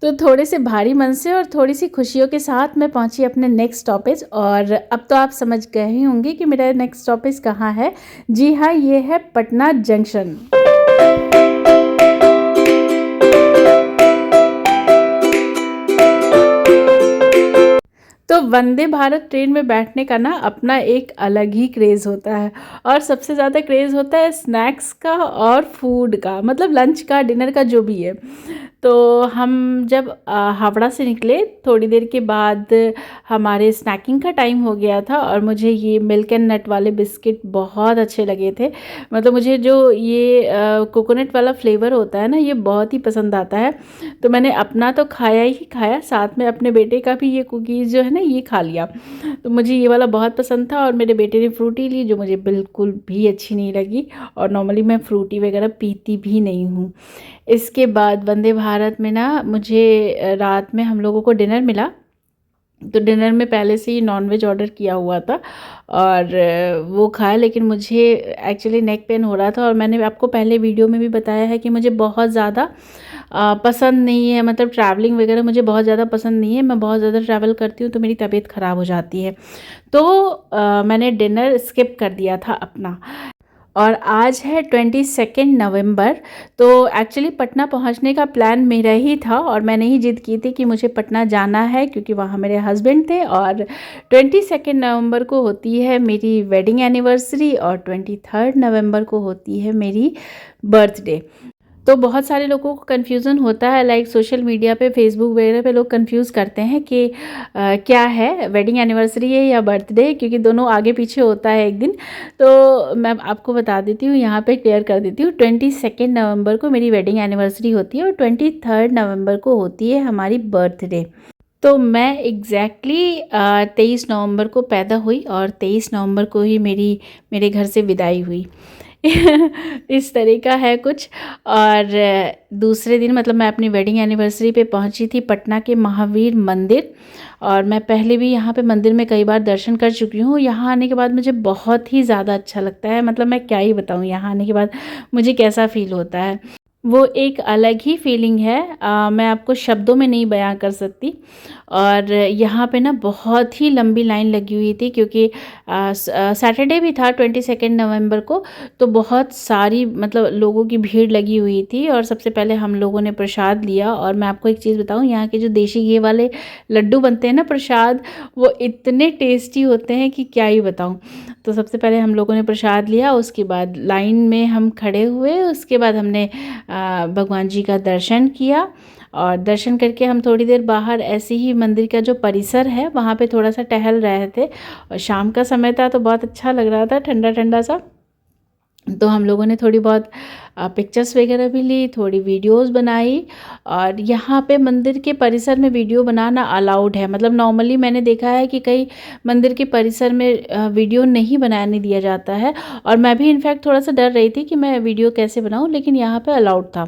तो थोड़े से भारी मन से और थोड़ी सी खुशियों के साथ मैं पहुंची अपने नेक्स्ट स्टॉपेज। और अब तो आप समझ गए ही होंगे कि मेरा नेक्स्ट स्टॉपेज कहाँ है। जी हाँ, ये है पटना जंक्शन। तो वंदे भारत ट्रेन में बैठने का ना अपना एक अलग ही क्रेज़ होता है। और सबसे ज़्यादा क्रेज़ होता है स्नैक्स का और फूड का, मतलब लंच का, डिनर का, जो भी है। तो हम जब हावड़ा से निकले, थोड़ी देर के बाद हमारे स्नैकिंग का टाइम हो गया था। और मुझे ये मिल्क एंड नट वाले बिस्किट बहुत अच्छे लगे थे। मतलब मुझे जो ये कोकोनट वाला फ्लेवर होता है ना, ये बहुत ही पसंद आता है। तो मैंने अपना तो खाया ही खाया, साथ में अपने बेटे का भी ये कुकीज़ जो है ना, ये खा लिया। तो मुझे ये वाला बहुत पसंद था। और मेरे बेटे ने फ्रूटी ली, जो मुझे बिल्कुल भी अच्छी नहीं लगी। और नॉर्मली मैं फ्रूटी वगैरह पीती भी नहीं हूँ। इसके बाद वंदे भारत में ना मुझे रात में हम लोगों को डिनर मिला। तो डिनर में पहले से ही नॉनवेज ऑर्डर किया हुआ था और वो खाया। लेकिन मुझे एक्चुअली नेक पेन हो रहा था। और मैंने आपको पहले वीडियो में भी बताया है कि मुझे बहुत ज़्यादा पसंद नहीं है, मतलब ट्रैवलिंग वगैरह मुझे बहुत ज़्यादा पसंद नहीं है। मैं बहुत ज़्यादा ट्रैवल करती हूँ तो मेरी तबीयत ख़राब हो जाती है। तो मैंने डिनर स्किप कर दिया था अपना। और आज है 22 नवंबर। तो एक्चुअली पटना पहुंचने का प्लान मेरा ही था और मैंने ही जिद की थी कि मुझे पटना जाना है, क्योंकि वहाँ मेरे हस्बैंड थे। और 22 नवंबर को होती है मेरी वेडिंग एनिवर्सरी और 23 नवंबर को होती है मेरी बर्थडे। तो बहुत सारे लोगों को कन्फ्यूज़न होता है, लाइक सोशल मीडिया पे, फेसबुक वगैरह पे लोग कंफ्यूज करते हैं कि क्या है, वेडिंग एनिवर्सरी है या बर्थडे, क्योंकि दोनों आगे पीछे होता है एक दिन। तो मैं आपको बता देती हूँ, यहाँ पे क्लियर कर देती हूँ। 22 नवंबर को मेरी वेडिंग एनिवर्सरी होती है और 23 नवंबर को होती है हमारी बर्थडे। तो मैं एग्जैक्टली 23 नवंबर को पैदा हुई और 23 नवंबर को ही मेरे घर से विदाई हुई। इस तरह का है कुछ। और दूसरे दिन, मतलब मैं अपनी वेडिंग एनिवर्सरी पे पहुंची थी पटना के महावीर मंदिर। और मैं पहले भी यहाँ पे मंदिर में कई बार दर्शन कर चुकी हूँ। यहाँ आने के बाद मुझे बहुत ही ज़्यादा अच्छा लगता है। मतलब मैं क्या ही बताऊँ, यहाँ आने के बाद मुझे कैसा फ़ील होता है। वो एक अलग ही फीलिंग है, मैं आपको शब्दों में नहीं बयां कर सकती। और यहाँ पे ना बहुत ही लंबी लाइन लगी हुई थी, क्योंकि सैटरडे भी था 22 नवंबर को। तो बहुत सारी, मतलब लोगों की भीड़ लगी हुई थी। और सबसे पहले हम लोगों ने प्रसाद लिया। और मैं आपको एक चीज़ बताऊँ, यहाँ के जो देशी घी वाले लड्डू बनते हैं ना प्रसाद, वो इतने टेस्टी होते हैं कि क्या ही बताऊँ। तो सबसे पहले हम लोगों ने प्रसाद लिया, उसके बाद लाइन में हम खड़े हुए। उसके बाद हमने भगवान जी का दर्शन किया। और दर्शन करके हम थोड़ी देर बाहर ऐसे ही मंदिर का जो परिसर है वहाँ पे थोड़ा सा टहल रहे थे। और शाम का समय था तो बहुत अच्छा लग रहा था, ठंडा ठंडा सा। तो हम लोगों ने थोड़ी बहुत पिक्चर्स वगैरह भी ली, थोड़ी वीडियोस बनाई। और यहाँ पे मंदिर के परिसर में वीडियो बनाना अलाउड है। मतलब नॉर्मली मैंने देखा है कि कई मंदिर के परिसर में वीडियो नहीं बनाने दिया जाता है। और मैं भी इनफैक्ट थोड़ा सा डर रही थी कि मैं वीडियो कैसे बनाऊँ, लेकिन यहाँ पे अलाउड था।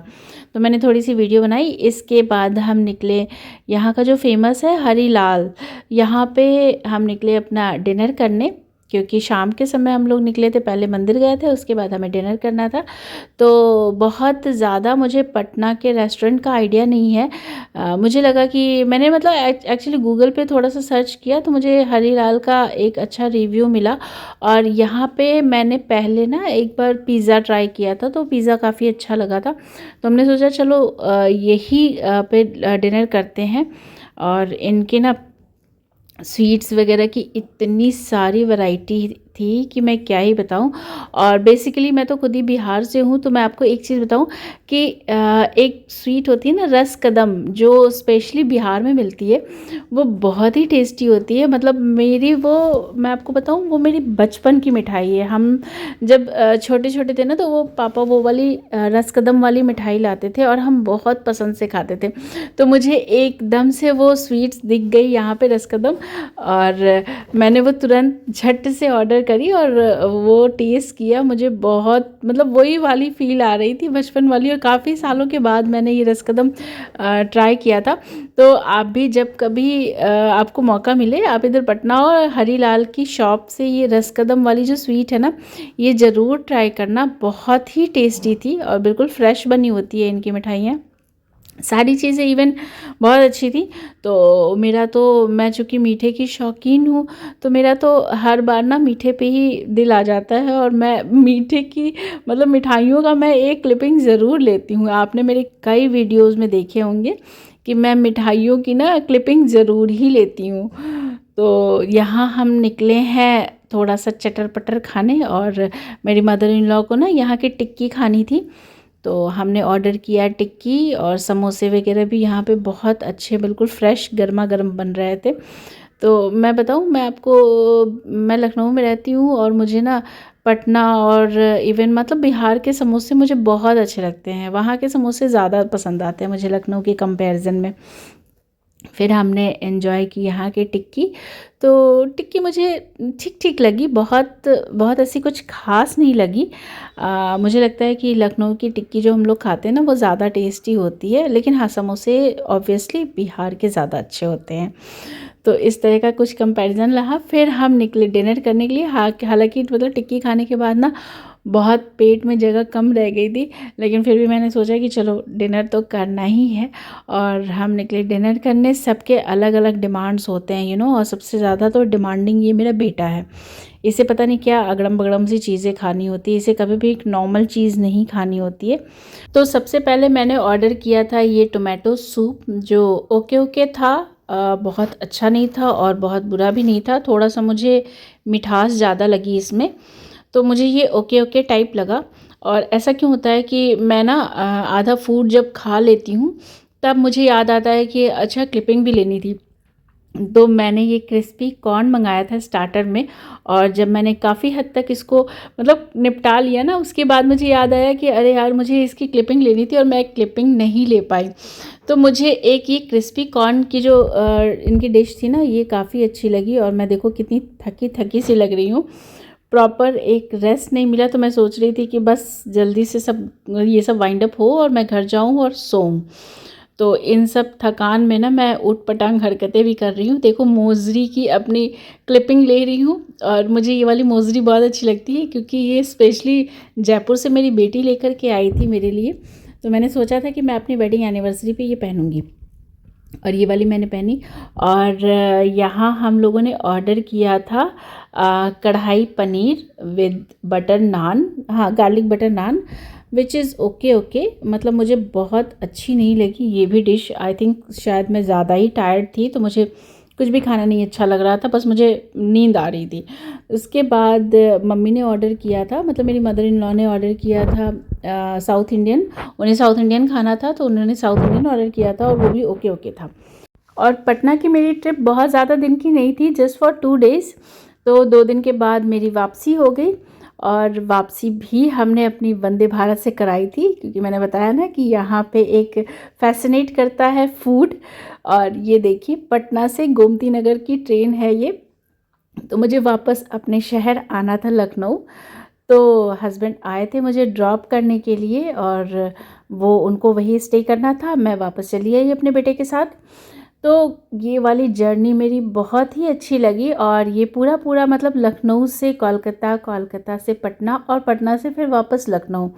तो मैंने थोड़ी सी वीडियो बनाई। इसके बाद हम निकले, यहाँ का जो फेमस है हरीलाल, यहाँ पे हम निकले अपना डिनर करने। क्योंकि शाम के समय हम लोग निकले थे, पहले मंदिर गए थे, उसके बाद हमें डिनर करना था। तो बहुत ज़्यादा मुझे पटना के रेस्टोरेंट का आइडिया नहीं है। मुझे लगा कि मैंने, मतलब एक्चुअली गूगल पे थोड़ा सा सर्च किया तो मुझे हरीलाल का एक अच्छा रिव्यू मिला। और यहाँ पे मैंने पहले ना एक बार पिज़्ज़ा ट्राई किया था, तो पिज़्ज़ा काफ़ी अच्छा लगा था। तो हमने सोचा चलो यही पे डिनर करते हैं। और इनके ना स्वीट्स वगैरह की इतनी सारी वैरायटी थी कि मैं क्या ही बताऊं। और बेसिकली मैं तो खुद ही बिहार से हूं, तो मैं आपको एक चीज़ बताऊं कि एक स्वीट होती है ना रस कदम, जो स्पेशली बिहार में मिलती है, वो बहुत ही टेस्टी होती है। मतलब मेरी वो, मैं आपको बताऊं, वो मेरी बचपन की मिठाई है। हम जब छोटे छोटे थे ना, तो वो पापा वो वाली रस कदम वाली मिठाई लाते थे और हम बहुत पसंद से खाते थे। तो मुझे एकदम से वो स्वीट्स दिख गई यहाँ पे, रस कदम। और मैंने वो तुरंत झट से ऑर्डर करी और वो टेस्ट किया। मुझे बहुत, मतलब वही वाली फील आ रही थी बचपन वाली। और काफ़ी सालों के बाद मैंने ये रस कदम ट्राई किया था। तो आप भी जब कभी आपको मौका मिले, आप इधर पटना और हरीलाल की शॉप से ये रस कदम वाली जो स्वीट है ना, ये ज़रूर ट्राई करना। बहुत ही टेस्टी थी और बिल्कुल फ्रेश बनी होती है इनकी मिठाइयाँ। सारी चीज़ें इवन बहुत अच्छी थी। तो मेरा तो मैं चूँकि मीठे की शौकीन हूँ, तो मेरा तो हर बार ना मीठे पे ही दिल आ जाता है, और मैं मीठे की मतलब मिठाइयों का मैं एक क्लिपिंग ज़रूर लेती हूँ। आपने मेरे कई वीडियोज़ में देखे होंगे कि मैं मिठाइयों की ना क्लिपिंग ज़रूर ही लेती हूँ। तो यहाँ हम निकले हैं थोड़ा सा चटर-पटर खाने, और मेरी मदर इन लॉ को ना यहाँ की टिक्की खानी थी। तो हमने ऑर्डर किया टिक्की, और समोसे वगैरह भी यहाँ पे बहुत अच्छे बिल्कुल फ्रेश गरमा गर्म बन रहे थे। तो मैं बताऊँ, मैं आपको, मैं लखनऊ में रहती हूँ, और मुझे ना पटना और इवन मतलब बिहार के समोसे मुझे बहुत अच्छे लगते हैं। वहाँ के समोसे ज़्यादा पसंद आते हैं मुझे लखनऊ के कंपैरिजन में। फिर हमने एंजॉय की यहाँ की टिक्की। तो टिक्की मुझे ठीक ठीक लगी, बहुत बहुत ऐसी कुछ खास नहीं लगी। मुझे लगता है कि लखनऊ की टिक्की जो हम लोग खाते हैं ना, वो ज़्यादा टेस्टी होती है, लेकिन हाँ, समोसे ऑब्वियसली बिहार के ज़्यादा अच्छे होते हैं। तो इस तरह का कुछ कंपैरिजन रहा। फिर हम निकले डिनर करने के लिए। हालांकि मतलब टिक्की खाने के बाद ना बहुत पेट में जगह कम रह गई थी, लेकिन फिर भी मैंने सोचा कि चलो डिनर तो करना ही है, और हम निकले डिनर करने। सबके अलग अलग डिमांड्स होते हैं, और सबसे ज़्यादा तो डिमांडिंग ये मेरा बेटा है। इसे पता नहीं क्या अगड़म बगड़म सी चीज़ें खानी होती है, इसे कभी भी एक नॉर्मल चीज़ नहीं खानी होती है। तो सबसे पहले मैंने ऑर्डर किया था ये टोमेटो सूप, जो ओके ओके था। बहुत अच्छा नहीं था और बहुत बुरा भी नहीं था, थोड़ा सा मुझे मिठास ज़्यादा लगी इसमें, तो मुझे ये ओके ओके टाइप लगा। और ऐसा क्यों होता है कि मैं ना आधा फूड जब खा लेती हूँ, तब मुझे याद आता है कि अच्छा क्लिपिंग भी लेनी थी। तो मैंने ये क्रिस्पी कॉर्न मंगाया था स्टार्टर में, और जब मैंने काफ़ी हद तक इसको मतलब निपटा लिया ना, उसके बाद मुझे याद आया कि अरे यार, मुझे इसकी क्लिपिंग लेनी थी और मैं क्लिपिंग नहीं ले पाई। तो मुझे एक ये क्रिस्पी कॉर्न की जो इनकी डिश थी ना, ये काफ़ी अच्छी लगी, और मैं देखो कितनी थकी थकी सी लग रही हूँ, प्रॉपर एक रेस्ट नहीं मिला। तो मैं सोच रही थी कि बस जल्दी से सब ये सब वाइंड अप हो और मैं घर जाऊँ और सोऊं। तो इन सब थकान में ना मैं ऊट पटांग हरकतें भी कर रही हूँ। देखो, मोजरी की अपनी क्लिपिंग ले रही हूँ, और मुझे ये वाली मोजरी बहुत अच्छी लगती है, क्योंकि ये स्पेशली जयपुर से मेरी बेटी लेकर के आई थी मेरे लिए। तो मैंने सोचा था कि मैं अपनी वेडिंग एनिवर्सरी पे ये पहनूंगी, और ये वाली मैंने पहनी। और यहाँ हम लोगों ने ऑर्डर किया था कढ़ाई पनीर विद बटर नान, हाँ garlic butter naan, which is okay okay. मतलब मुझे बहुत अच्छी नहीं लगी ये भी डिश। आई थिंक शायद मैं ज़्यादा ही टायर्ड थी, तो मुझे कुछ भी खाना नहीं अच्छा लग रहा था, बस मुझे नींद आ रही थी। उसके बाद मम्मी ने ऑर्डर किया था, मतलब मेरी मदर इन लॉ ने ऑर्डर किया था साउथ इंडियन। उन्हें साउथ इंडियन खाना था, तो उन्होंने साउथ इंडियन ऑर्डर किया था, और वो भी ओके ओके था। और पटना की मेरी ट्रिप बहुत ज़्यादा दिन की नहीं थी, जस्ट फॉर 2 डेज़। तो 2 दिन के बाद मेरी वापसी हो गई, और वापसी भी हमने अपनी वंदे भारत से कराई थी, क्योंकि मैंने बताया ना कि यहाँ पे एक फैसिनेट करता है फूड। और ये देखिए, पटना से गोमती नगर की ट्रेन है ये। तो मुझे वापस अपने शहर आना था लखनऊ। तो हस्बैंड आए थे मुझे ड्रॉप करने के लिए, और वो उनको वहीं स्टे करना था। मैं वापस चली आई अपने बेटे के साथ। तो ये वाली जर्नी मेरी बहुत ही अच्छी लगी, और ये पूरा पूरा मतलब लखनऊ से कोलकाता, कोलकाता से पटना, और पटना से फिर वापस लखनऊ,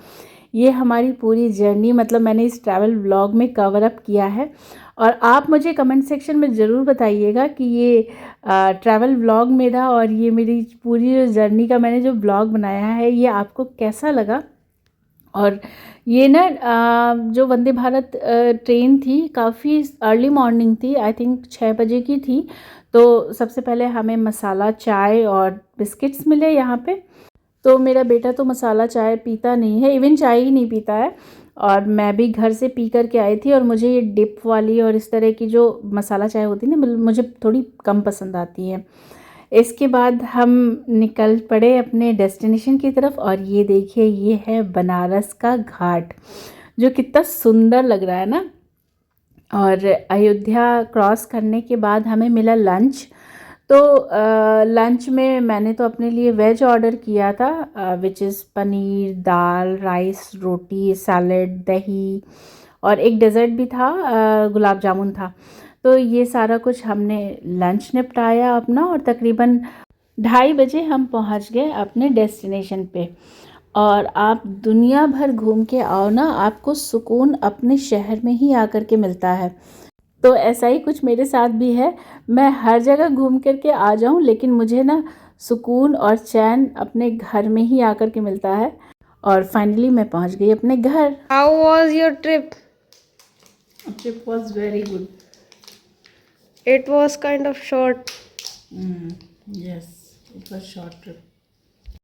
ये हमारी पूरी जर्नी मतलब मैंने इस ट्रैवल व्लॉग में कवर अप किया है। और आप मुझे कमेंट सेक्शन में ज़रूर बताइएगा कि ये ट्रैवल व्लॉग मेरा, और ये मेरी पूरी जर्नी का मैंने जो व्लॉग बनाया है, ये आपको कैसा लगा। और ये ना जो वंदे भारत ट्रेन थी, काफ़ी अर्ली मॉर्निंग थी, आई थिंक 6 बजे की थी। तो सबसे पहले हमें मसाला चाय और बिस्किट्स मिले यहाँ पे। तो मेरा बेटा तो मसाला चाय पीता नहीं है, इवन चाय ही नहीं पीता है, और मैं भी घर से पी कर के आई थी। और मुझे ये डिप वाली और इस तरह की जो मसाला चाय होती है ना, मुझे थोड़ी कम पसंद आती है। इसके बाद हम निकल पड़े अपने डेस्टिनेशन की तरफ, और ये देखिए, ये है बनारस का घाट, जो कितना सुंदर लग रहा है ना। और अयोध्या क्रॉस करने के बाद हमें मिला लंच। तो लंच में मैंने तो अपने लिए वेज ऑर्डर किया था, which is paneer, dal, rice, roti, salad, दही, और एक डेज़र्ट भी था, गुलाब जामुन था। तो ये सारा कुछ हमने लंच निपटाया अपना, और तकरीबन 2:30 बजे हम पहुंच गए अपने डेस्टिनेशन पे। और आप दुनिया भर घूम के आओ ना, आपको सुकून अपने शहर में ही आकर के मिलता है। तो ऐसा ही कुछ मेरे साथ भी है। मैं हर जगह घूम कर के आ जाऊँ, लेकिन मुझे ना सुकून और चैन अपने घर में ही आकर के मिलता है। और फाइनली मैं पहुंच गई अपने घर। How was your trip? Trip was very good. It was kind of short. Yes, it was short trip.